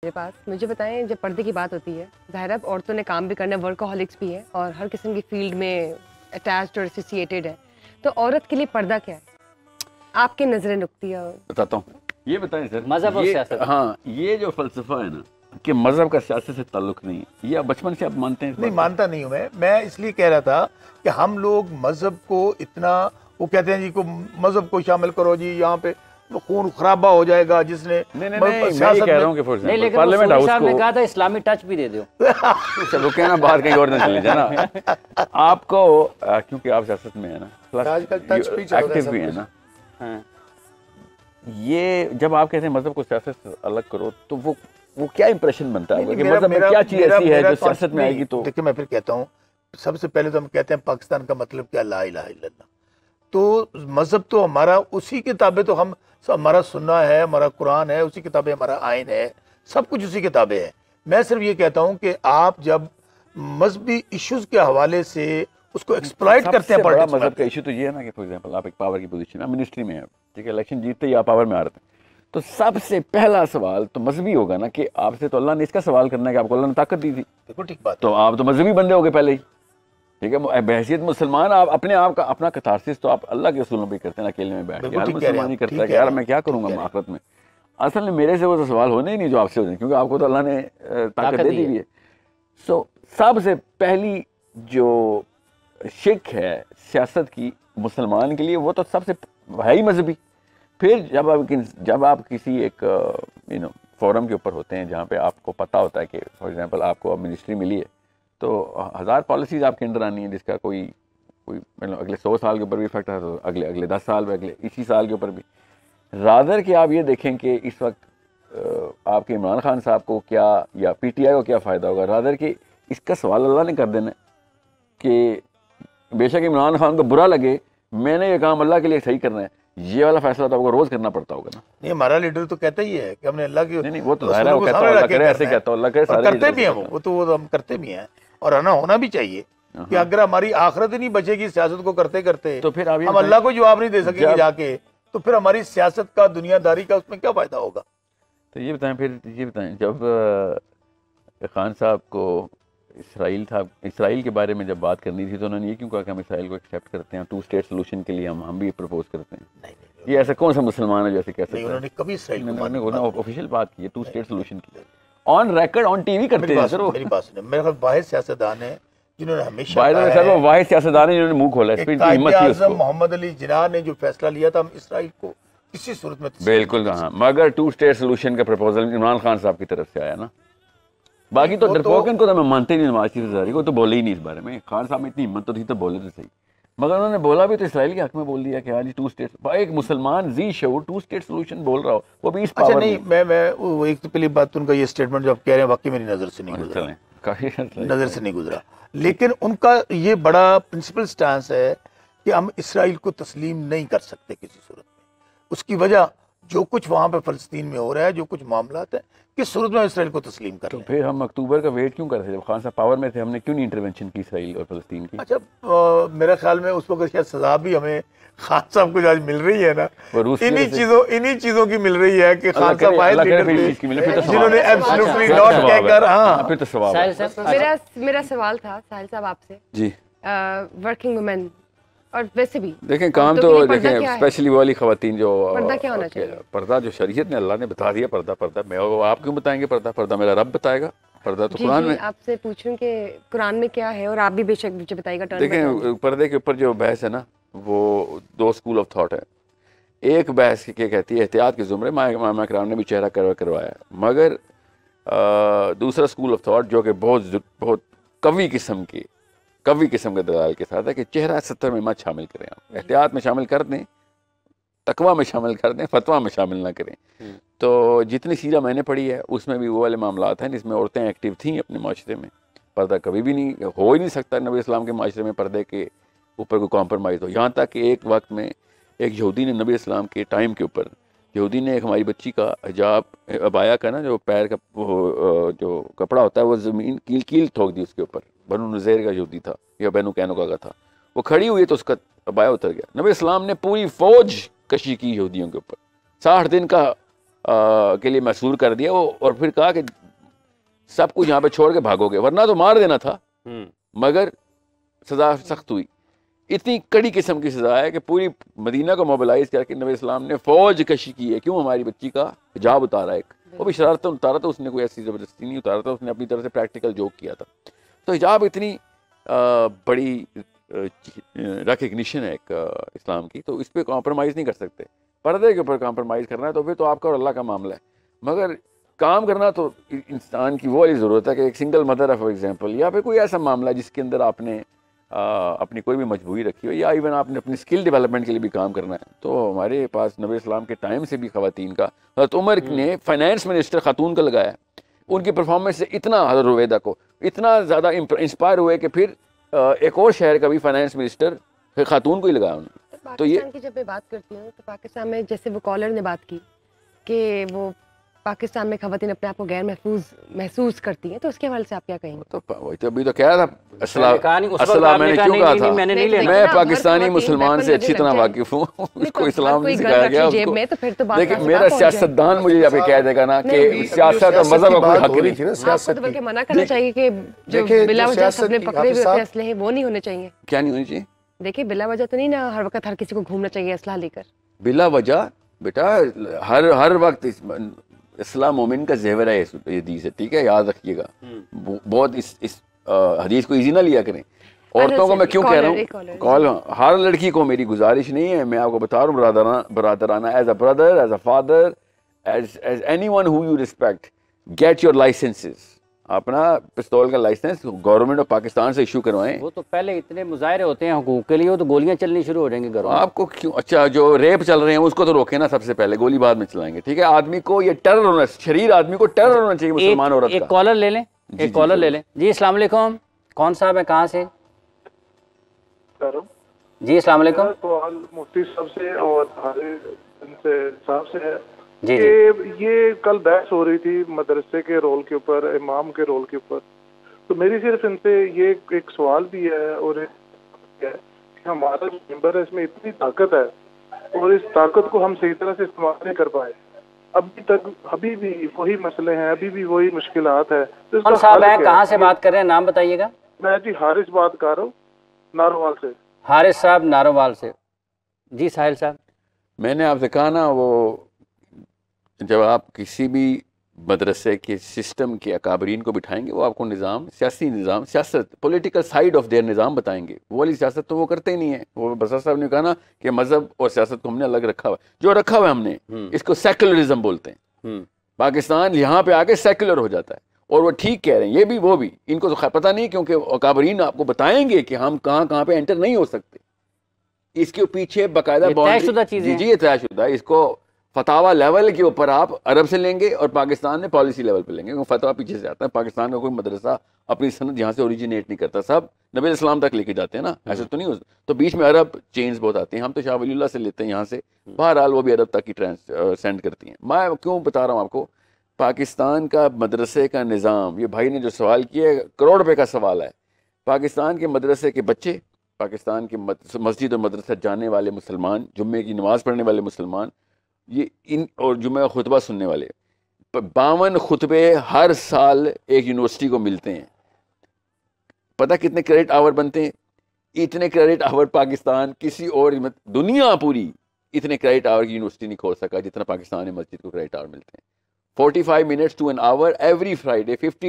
میرے پاس مجھے بتائیں، جب پردے کی بات ہوتی ہے، ظاہر ہے عورتوں نے کام بھی کرنا ہے، ورکہولکس بھی ہیں اور ہر قسم کی فیلڈ میں اٹیچڈ اور ایسوسیٹیڈ ہے، تو عورت کے لیے پردہ کیا ہے آپ کے نظر نقطہ؟ بتاتا ہوں. یہ بتائیں سر، مذہب اور سیاست. ہاں، یہ جو فلسفہ ہے نا کہ مذہب کا سیاست سے تعلق نہیں ہے، یہ بچپن سے آپ مانتے ہیں؟ نہیں مانتا نہیں ہوں میں اس لیے کہہ رہا تھا کہ ہم لوگ مذہب کو اتنا، وہ کہتے ہیں جی کو مذہب کو شامل کرو جی، یہاں پہ خون خرابہ ہو جائے گا جس نے نہیں میں یہ کہہ رہا ہوں کہ فور ایگزامپل پارلیمنٹ ہاؤس صاحب نے کو کہا تھا اسلامی ٹچ بھی دے دو. چلو کہنا بات کہیں اور نہ چلے جائے نا. آپ کو کیونکہ آپ سیاست میں ہیں نا، آج کل ٹچ بھی چل رہا ہے ایکٹیو بھی ہے نا، یہ جب آپ کہتے ہیں مذہب کو سیاست سے الگ کرو تو وہ کیا امپریشن بنتا ہے کہ مذہب میں کیا چیز ایسی ہے جو سیاست میں آئے گی؟ تو دیکھیں میں پھر کہتا ہوں، سب سے پہلے تو ہم کہتے ہیں پاکستان کا مطلب کیا، لا الہ الا اللہ. تو مذہب تو ہمارا اسی کتابیں، تو ہم ہمارا سننا ہے، ہمارا قرآن ہے، اسی کتابیں ہمارا آئین ہے، سب کچھ اسی کتابیں ہیں. میں صرف یہ کہتا ہوں کہ آپ جب مذہبی ایشوز کے حوالے سے اس کو ایکسپلائٹ کرتے ہیں بڑا مذہب کا ایشو تو یہ ہے نا کہ فار ایگزامپل آپ ایک پاور کی پوزیشن میں، منسٹری میں ہیں، ٹھیک ہے، الیکشن جیتتے ہی آپ پاور میں آ رہے ہیں، تو سب سے پہلا سوال تو مذہبی ہوگا نا کہ آپ سے تو اللہ نے اس کا سوال کرنا ہے کہ آپ کو اللہ نے طاقت دی تھی، بالکل ٹھیک بات. تو آپ تو مذہبی بندے ہو گئے پہلے ہی، ٹھیک ہے. بحیثیت مسلمان آپ اپنے آپ کا اپنا کتھارسس تو آپ اللہ کے اصولوں پہ کرتے ہیں، اکیلے میں بیٹھ کے. ہر مسلمان ہی کرتا ہے کہ یار میں کیا کروں گا آخرت میں. اصل میں میرے سے وہ تو سوال ہونے ہی نہیں جو آپ سے ہو جائیں، کیونکہ آپ کو تو اللہ نے طاقت دے دی ہوئی ہے. سو سب سے پہلی جو شک ہے سیاست کی مسلمان کے لیے، وہ تو سب سے ہے ہی مذہبی. پھر جب آپ کسی ایک فورم کے اوپر ہوتے ہیں جہاں پہ آپ کو پتہ ہوتا ہے کہ فار ایگزامپل آپ کو اب منسٹری ملی ہے، تو ہزار پالیسیز آپ کے اندر آنی ہیں جس کا کوئی مطلب اگلے 100 سال کے اوپر بھی افیکٹ ہے، تو اگلے 10 سال میں، اگلے اسی سال کے اوپر بھی. رادر کہ آپ یہ دیکھیں کہ اس وقت آپ کے عمران خان صاحب کو کیا یا پی ٹی آئی کو کیا فائدہ ہوگا، رادر کہ اس کا سوال اللہ نے کر دینا کہ بے شک عمران خان کو برا لگے، میں نے یہ کام اللہ کے لیے صحیح کرنا ہے، یہ والا فیصلہ تو آپ کو روز کرنا پڑتا ہوگا نا. نہیں ہمارا لیڈر تو کہتا ہی ہے کہ ہم نے اللہ کی، نہیں وہ تو ظاہر ہے، وہ کہتا ہے اللہ کرے، ایسے کہتا ہے اللہ کرے، سارے کرتے بھی ہیں وہ تو ہم کرتے بھی ہیں، اور ہونا بھی چاہیے کہ اگر ہماری آخرت ہی نہیں بچے گی سیاست کو کرتے کرتے تو پھر ہم اللہ کو جواب نہیں دے سکیں گے جا کے، تو پھر ہماری سیاست کا، دنیا داری کا اس میں کیا فائدہ ہوگا؟ تو یہ بتائیں جب خان صاحب کو اسرائیل کے بارے میں جب بات کرنی تھی تو انہوں نے یہ کیوں کہا کہ ہم اسرائیل کو ایکسیپٹ کرتے ہیں، 2 اسٹیٹ سولوشن کے لیے ہم بھی پرپوز کرتے ہیں؟ یہ ایسا کون سا مسلمان ہے جیسے کہہ سکتے ہیں؟ انہوں نے کبھی اسرائیل آفیشیل بات کی ہے 2 اسٹیٹ سولوشن کی، on record on T V کرتے ہیں. سر میری بات سنیں، میرے خیال واحد سیاستدان ہیں جنہوں نے ہمیشہ وہ واحد سیاستدان ہیں جنہوں نے منہ کھولا ہے. قائد اعظم محمد علی جناح نے جو فیصلہ لیا تھا، ہم اسرائیل کو کسی صورت میں بالکل ہاں، مگر 2 اسٹیٹ سولوشن کا پروپوزل عمران خان صاحب کی طرف سے آیا نا. باقی تو ڈرپوکن کو تو میں مانتے نہیں، نواز شریف زرداری کو تو بولے ہی نہیں اس بارے میں. خان صاحب میں اتنی ہمت تو تھی تو بولے تو صحیح، مگر انہوں نے بولا بھی تو اسرائیل کے حق میں بول دیا کہ ہاں جی 2 اسٹیٹ. ایک مسلمان ذی شعور 2 اسٹیٹ سولوشن بول رہا ہو، وہ بھی اس پاور. اچھا نہیں، میں ایک تو پہلی بات ان کا یہ اسٹیٹمنٹ جو آپ کہہ رہے ہیں واقعی میری نظر سے نہیں گزرا، لیکن ان کا یہ بڑا پرنسپل سٹانس ہے کہ ہم اسرائیل کو تسلیم نہیں کر سکتے کسی صورت میں. اس کی وجہ جو کچھ وہاں پہ فلسطین میں ہو رہا ہے، جو کچھ معاملات ہیں، کس صورت میں اسرائیل کو تسلیم کر لیں؟ تو پھر ہم اکتوبر کا ویٹ کیوں کر رہے تھے؟ جب خان صاحب پاور میں تھے ہم نے کیوں نہیں انٹرونشن کی اسرائیل اور فلسطین کی؟ اچھا میرے خیال میں اس وقت شاید سزا بھی ہمیں خان صاحب کو آج مل رہی ہے نا، انہی چیزوں کی مل رہی ہے کہ خان صاحب آئے جنہوں نے ایبسولوٹلی ناٹ کہہ کر. ہاں پھر تو ثواب. میرا سوال تھا ساحل صاحب آپ سے، جی ورکنگ وومن اور ویسے بھی دیکھیں کام تو دیکھیں اسپیشلی والی خواتین جو پردہ کیا ہونا چاہیے؟ پردہ جو شریعت نے اللہ نے بتا دیا، پردہ میں آپ کیوں بتائیں گے؟ پردہ میرا رب بتائے گا. پردہ تو قرآن میں. آپ سے پوچھوں کہ قرآن میں کیا ہے، اور آپ بھی بے شک مجھے بتائیے گا. دیکھیں پردے کے اوپر جو بحث ہے نا، وہ 2 اسکول آف تھاٹ ہے. ایک بحث کیا کہتی ہے احتیاط کے زمرے ماما کرام نے بھی چہرہ کروایا، مگر دوسرا اسکول آف تھاٹ جو کہ بہت قوی قسم کے دلائل کے ساتھ ہے کہ چہرہ 70 میں مت شامل کریں، آپ احتیاط میں شامل کر دیں، تقویٰ میں شامل کر دیں، فتویٰ میں شامل نہ کریں. تو جتنی سیرہ میں نے پڑھی ہے اس میں بھی وہ والے معاملات ہیں جس میں عورتیں ایکٹیو تھیں اپنے معاشرے میں. پردہ کبھی بھی نہیں ہو ہی نہیں سکتا نبی اسلام کے معاشرے میں پردے کے اوپر کوئی کمپرومائز ہو. یہاں تک کہ ایک وقت میں ایک یہودی نے نبی اسلام کے ٹائم کے اوپر یہودی نے ایک ہماری بچی کا حجاب عبایا کا نا جو پیر کا جو کپڑا ہوتا ہے وہ زمین کیل ٹھوک دی اس کے اوپر. بنو نذیر کا یہودی تھا یا بینو کینوکا کا تھا، وہ کھڑی ہوئی تو اس کا عبایا اتر گیا. نبی اسلام نے پوری فوج کشی کی یہودیوں کے اوپر، 60 دن کا کے لیے محصور کر دیا اور پھر کہا کہ سب کچھ یہاں پہ چھوڑ کے بھاگو گے, ورنہ تو مار دینا تھا, مگر سزا سخت ہوئی. اتنی کڑی قسم کی سزا ہے کہ پوری مدینہ کو موبلائز کر کے نبی اسلام نے فوج کشی کی ہے. کیوں؟ ہماری بچی کا حجاب اتارا, ایک وہ بھی شرارتیں اتارا تھا اس نے, کوئی ایسی زبردستی نہیں اتارا تھا, اس نے اپنی طرف سے پریکٹیکل جوک کیا تھا. تو حجاب اتنی بڑی ریکگنیشن ہے ایک اسلام کی, تو اس پہ کمپرومائز نہیں کر سکتے. پردے کے اوپر کمپرومائز کرنا ہے تو پھر تو آپ کا اور اللہ کا معاملہ ہے, مگر کام کرنا تو انسان کی وہ والی ضرورت ہے کہ ایک سنگل مدر ہے فار ایگزامپل, یا پھر کوئی ایسا معاملہ جس کے اندر آپ نے اپنی کوئی بھی مجبوری رکھی ہو, یا ایون آپ نے اپنی اسکل ڈیولپمنٹ کے لیے بھی کام کرنا ہے. تو ہمارے پاس نبی اسلام کے ٹائم سے بھی خواتین کا, حضرت عمر نے فائنانس منسٹر خاتون کا لگایا, ان کی پرفارمنس سے اتنا حضرت رویدہ کو اتنا زیادہ انسپائر ہوئے کہ پھر ایک اور شہر کا بھی فائنانس منسٹر خاتون کو ہی لگایا انہوں نے. تو یہ کی جب میں بات کرتی ہوں تو پاکستان میں جیسے وہ کالر نے بات کی کہ وہ پاکستان میں خواتین اپنے آپ کو غیر محسوس کرتی ہیں, تو اس کے حوالے سے آپ کیا کہیں گے؟ تو وہی تو ابھی تو کہہ رہا تھا اسلام, میں نے کیوں کہا تھا میں پاکستانی مسلمان سے اچھی طرح واقف ہوں, اس کو اسلام نہیں سکھایا گیا. لیکن میرا سیاستدان مجھے یہاں پہ کہہ دے گا نا کہ سیاست اور مذہب کا کوئی حق نہیں. سیاست بلکہ منع کرنا چاہیے کہ جو بلا وجہ اپنے پکڑے ہوئے اسلحے ہیں وہ نہیں ہونے چاہیے. کیا نہیں ہونی چاہیے؟ دیکھیے بلا وجہ تو نہیں نا ہر وقت ہر کسی کو گھومنا چاہیے اسلحہ لے کر. بلا وجہ بیٹا ہر وقت اسلام مومن کا زیور ہے, یہ حدیث ہے, ٹھیک ہے, یاد رکھیے گا. بہت اس حدیث کو ایزی نہ لیا کریں. عورتوں کو میں کیوں کہہ رہا ہوں, ہر لڑکی کو میری گزارش نہیں ہے, میں آپ کو بتا رہا ہوں برادرانہ, as a brother, as a father, as anyone who you respect, get your licenses. اپنا پستول کا لائسنس گورنمنٹ آف پاکستان سے ایشو کروائیں. وہ تو پہلے اتنے مظاہرے ہوتے ہیں حقوق کے لیے, وہ تو گولیاں چلنی شروع ہو جائیں گے گھروں. آپ کو کیوں؟ اچھا جو ریپ چل رہے ہیں اس کو تو روکیں نا سب سے پہلے, گولی بعد میں چلائیں گے, ٹھیک ہے. آدمی کو یہ ٹیرر ہونا, شریر آدمی کو ٹیرر ہونا چاہیے مسلمان عورت کا. ایک کالر لے لیں, ایک کالر لے لیں. جی السلام علیکم, کون صاحب ہے, کہاں سے؟ جی السلام علیکم. سوال مفتی صاحب سے اور صاحب سے ہے جی کہ یہ کل بحث ہو رہی تھی مدرسے کے رول کے اوپر, امام کے رول کے اوپر, تو میری صرف ان سے یہ ایک سوال بھی ہے اور ایک ہے کہ ہمارا جو ممبر ہے اس میں اتنی طاقت ہے اور اس طاقت کو ہم صحیح طرح سے استعمال نہیں کر پائے ابھی تک. ابھی بھی وہی مسئلے ہیں, ابھی بھی وہی مشکلات ہے. کون صاحب ہیں, کہاں سے بات کر رہے ہیں, نام بتائیے گا. میں جی حارث بات کر رہا ہوں, نارووال سے. حارث صاحب نارووال سے. جی ساحل صاحب. میں نے آپ سے کہا نا, وہ جب آپ کسی بھی مدرسے کے سسٹم کے اکابرین کو بٹھائیں گے, وہ آپ کو نظام, سیاسی نظام, سیاست, پولیٹیکل سائیڈ آف دیئر نظام بتائیں گے. وہ والی سیاست تو وہ کرتے ہی نہیں ہیں. وہ بسر صاحب نے کہا نا کہ مذہب اور سیاست کو ہم نے الگ رکھا ہوا ہے. جو رکھا ہوا ہے ہم نے, اس کو سیکولرزم بولتے ہیں. پاکستان یہاں پہ آ کے سیکولر ہو جاتا ہے, اور وہ ٹھیک کہہ رہے ہیں, یہ بھی وہ بھی. ان کو تو پتہ نہیں, کیونکہ اکابرین آپ کو بتائیں گے کہ ہم کہاں پہ انٹر نہیں ہو سکتے. اس کے پیچھے باقاعدہ چیزیں, جی یہ طے شدہ ہے. اس کو فتاوا لیول کے اوپر آپ عرب سے لیں گے اور پاکستان میں پالیسی لیول پہ لیں گے. فتوا پیچھے سے آتا ہے. پاکستان کا کوئی مدرسہ اپنی سند یہاں سے اوریجنیٹ نہیں کرتا, سب نبی اسلام تک لے کے جاتے ہیں نا, ایسا تو نہیں. تو بیچ میں عرب چینز بہت آتی ہیں. ہم تو شاہ ولی اللہ سے لیتے ہیں یہاں سے, بہرحال وہ بھی عرب تک ہی سینڈ کرتی ہیں. میں کیوں بتا رہا ہوں آپ کو, پاکستان کا مدرسے کا نظام, یہ بھائی نے جو سوال کیا ہے کروڑ روپے کا سوال ہے. پاکستان کے مدرسے کے بچے, پاکستان کے مسجد اور مدرسہ جانے والے مسلمان, جمعے کی نماز پڑھنے والے مسلمان, یہ ان اور جمعہ کا خطبہ سننے والے, 52 خطبے ہر سال ایک یونیورسٹی کو ملتے ہیں. پتہ کتنے کریڈٹ آور بنتے ہیں؟ اتنے کریڈٹ آور پاکستان کسی اور دنیا پوری اتنے کریڈٹ آور کی یونیورسٹی نہیں کھول سکا جتنا پاکستان مسجد کو کریڈٹ آور ملتے ہیں. 45 minutes to an hour every Friday, 50